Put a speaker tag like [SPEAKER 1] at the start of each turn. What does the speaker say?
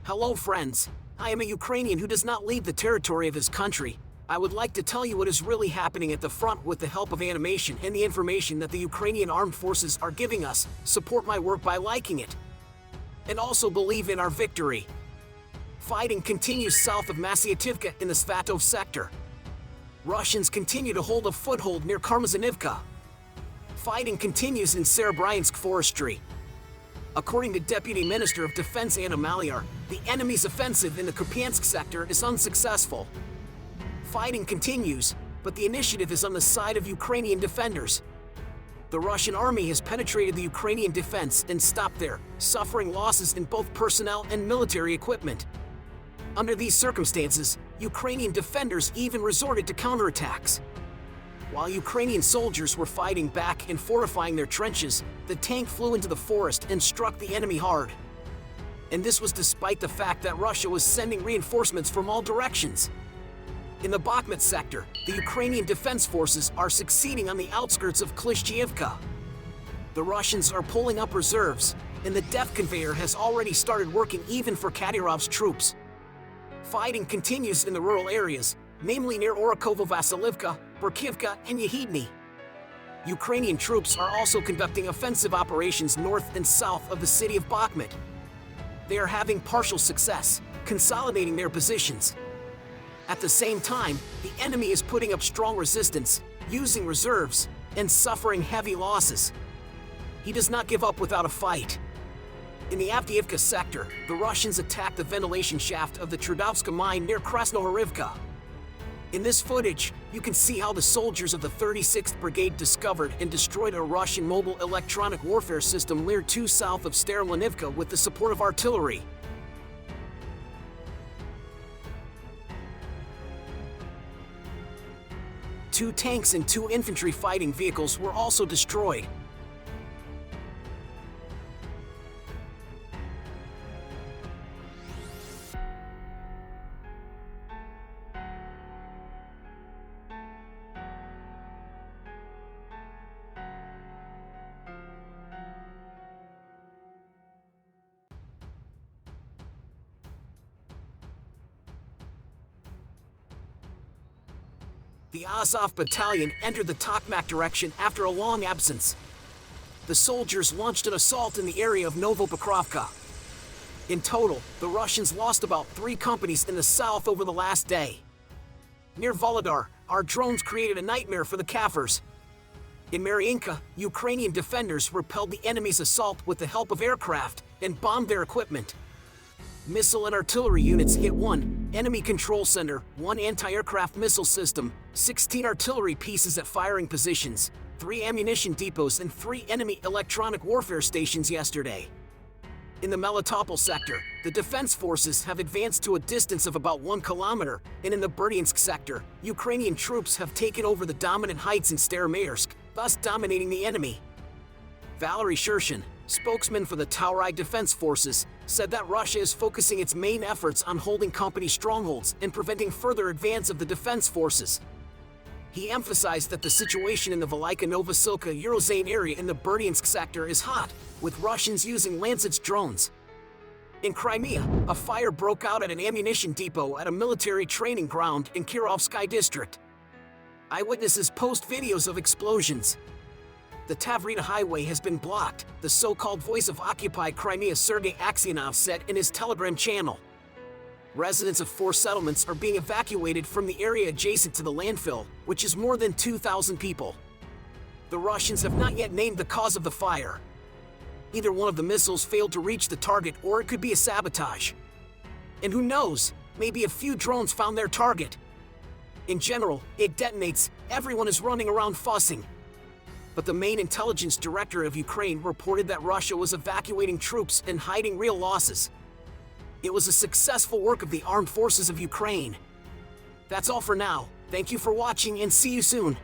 [SPEAKER 1] Hello friends, I am a Ukrainian who does not leave the territory of his country. I would like to tell you what is really happening at the front with the help of animation and the information that the Ukrainian armed forces are giving us. Support my work by liking it. And also believe in our victory. Fighting continues south of Masyativka in the Svatov sector. Russians continue to hold a foothold near Karmazanivka. Fighting continues in Serebryansk forestry. According to Deputy Minister of Defense Anna Maliar, the enemy's offensive in the Kupiansk sector is unsuccessful. Fighting continues, but the initiative is on the side of Ukrainian defenders. The Russian army has penetrated the Ukrainian defense and stopped there, suffering losses in both personnel and military equipment. Under these circumstances, Ukrainian defenders even resorted to counterattacks. While Ukrainian soldiers were fighting back and fortifying their trenches, the tank flew into the forest and struck the enemy hard. And this was despite the fact that Russia was sending reinforcements from all directions. In the Bakhmut sector, the Ukrainian Defense Forces are succeeding on the outskirts of Klishchiyivka. The Russians are pulling up reserves, and the death conveyor has already started working even for Kadyrov's troops. Fighting continues in the rural areas, namely near Orikhovo-Vasylivka, Berkhivka and Yahidne. Ukrainian troops are also conducting offensive operations north and south of the city of Bakhmut. They are having partial success, consolidating their positions. At the same time, the enemy is putting up strong resistance, using reserves, and suffering heavy losses. He does not give up without a fight. In the Avdiivka sector, the Russians attacked the ventilation shaft of the Trudovska mine near Krasnohorivka. In this footage, you can see how the soldiers of the 36th Brigade discovered and destroyed a Russian mobile electronic warfare system near 2 south of Starolanivka with the support of artillery. Two tanks and 2 infantry fighting vehicles were also destroyed. The Azov battalion entered the Tokmak direction after a long absence. The soldiers launched an assault in the area of Novopokrovka. In total, the Russians lost about 3 companies in the south over the last day. Near Volodar, our drones created a nightmare for the Kafirs. In Mariinka, Ukrainian defenders repelled the enemy's assault with the help of aircraft and bombed their equipment. Missile and artillery units hit 1 enemy control center, 1 anti-aircraft missile system, 16 artillery pieces at firing positions, 3 ammunition depots and 3 enemy electronic warfare stations yesterday. In the Melitopol sector, the defense forces have advanced to a distance of about 1 kilometer, and in the Berdyansk sector, Ukrainian troops have taken over the dominant heights in Staromayorsk, thus dominating the enemy. Valery Shershin, spokesman for the Taurai Defense Forces, said that Russia is focusing its main efforts on holding company strongholds and preventing further advance of the defense forces. He emphasized that the situation in the Velika-Novosilka Eurozone area in the Berdyansk sector is hot, with Russians using Lancets drones. In Crimea, a fire broke out at an ammunition depot at a military training ground in Kirovsky district. Eyewitnesses post videos of explosions. The Tavrita highway has been blocked, the so-called voice of Occupy Crimea Sergei Aksionov said in his Telegram channel. Residents of 4 settlements are being evacuated from the area adjacent to the landfill, which is more than 2,000 people. The Russians have not yet named the cause of the fire. Either one of the missiles failed to reach the target or it could be a sabotage. And who knows, maybe a few drones found their target. In general, it detonates, everyone is running around fussing. But the main intelligence director of Ukraine reported that Russia was evacuating troops and hiding real losses. It was a successful work of the armed forces of Ukraine. That's all for now. Thank you for watching and see you soon.